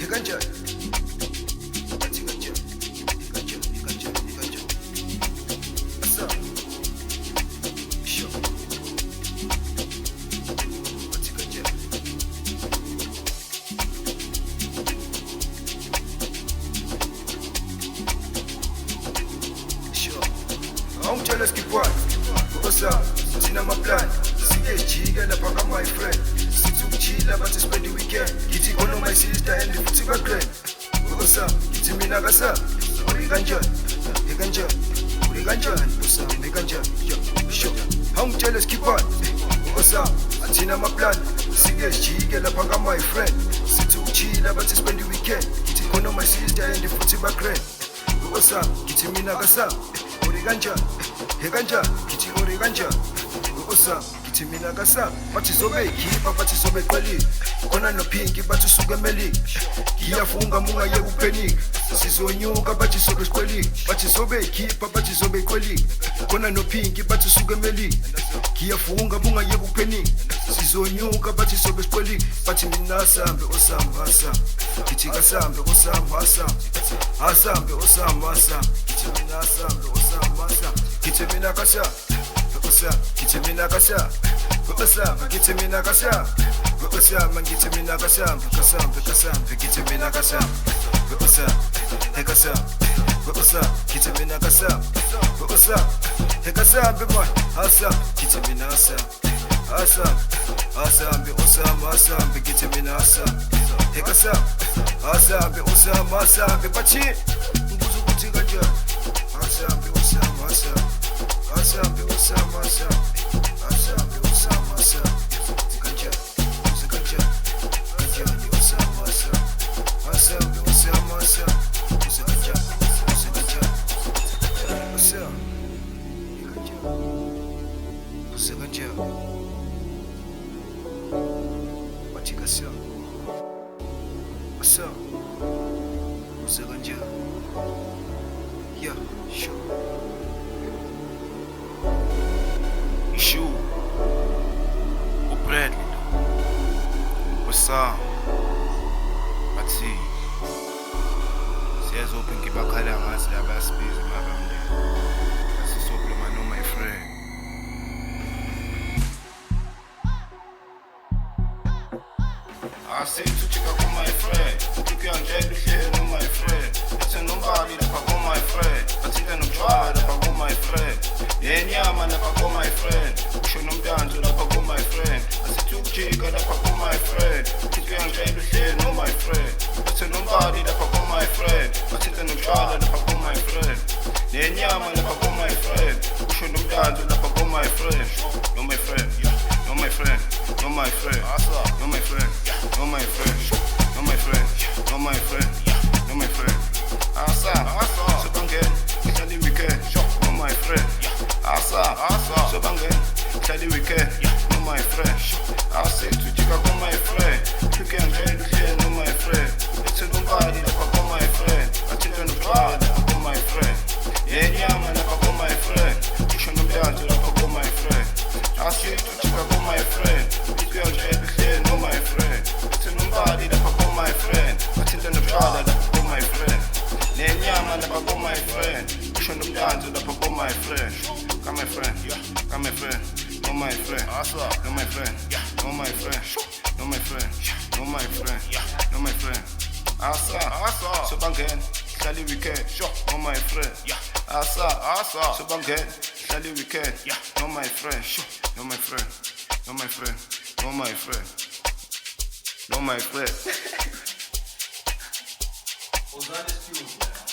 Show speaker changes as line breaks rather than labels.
Kanjani? Bathi kanjani? Kanjani? Asa. Sure. Bathi kanjani? Sure. Awungitshela skipwani. Osa, sina amaplan. Siyejika lapha ka my friend. Sithi ukuchila bathi spend the weekend. Ngithi khona my sister and futhi ba grand. Osa, ngithi mina kasa. Uri kanjani? Kanjani? Uri kanjani? Osa, kanjani? Sure. Awungitshela skipwani. Osa, athina amaplan. Siyejika lapha ka my friend. Sithi ukuchila bathi spend the weekend. Ngithi khona my sister and futhi ba grand. Osa, ngithi mina kasa. Uri kanjani? Kanjani? Ngithi uri kanjani? Osa, ngithi mina kasa. Bathi sobe ikhipha, bathi sobe qelile. Khona noPinky bathi suke emelika. Ngiyafunga munga ye upanic. Sizonyuka bathi sobe siqelile. Bathi sobe ikhipha, bathi sobe iqelile. Khona noPinky bathi suke emelika. Ngiyafunga munga ye upanic. Sizonyuka bathi sobe siqelile. Bathi mina sambe osamba asamba. Ngithi kasambe osamba asamba. Asambe osamba asamba. Ngithi mina sambe osamba asamba. Ngithi mina kasa. Osa, ngithi mina kasa. Osa, ngithi mina kasa. Osa, ngithi mina kasa. Kasambe, ngithi mina kasa. Osa, kasa. Osa, ngithi mina kasa. Osa, kasambe boy. Asa, ngithi mina asa. Asambe, osambe, ngithi mina asa. Kasa. Asambe, osambe, bathi ngibuza ukuthi kanjani. Asambe, Asambe, kanjani? Kanjani? Asambe, kanjani? Bathi kasa. Asa. Kanjani? Yeah, sure.
Ishu uBradley Wasa bathi siyazophi ngibakhala ngathi laba sibizi mabamle asisokhuluma no my friend asithi chika ku my friend ukuyangena uhlelo no my friend ethi nombali lapha ku my friend athike nomtshwala lapha ku my friend yenyama lapha ku my friend usho nomntanzo lapha ku my friend asithi ukujika lapha ku my friend ukuyangena uhlelo no my friend ethi nombali lapha ku my friend athike nomtshwala lapha ku my friend yenyama lapha ku my friend usho nomntanzo lapha ku my friend no my friend no my friend no my friend no my friend no my friend no my friend no my friend no my friend asa sobangena hlali weekend no my friend asa sobangena hlali weekend no my friend asithi ujika ku my friend weekend hleli no my friend ethi nombali lapha ku my friend athinta notshwala lapha ku my friend yenyama lapha ku my friend usho nomntanzo lapha ku my friend asithi ujika ku my friend weekend hleli no my friend ethi nombali lapha ku my friend athinta notshwala lapha ku my friend nenyama lapha ku my friend usho nomntanzo lapha ku my friend come my friend come my friend no my friend no my friend no my friend no my friend no my friend no my friend asa sobangena hlali weekend no my friend asa sobangena hlali weekend no my friend no my friend no my friend no my friend no my friend
Was that excuse, man?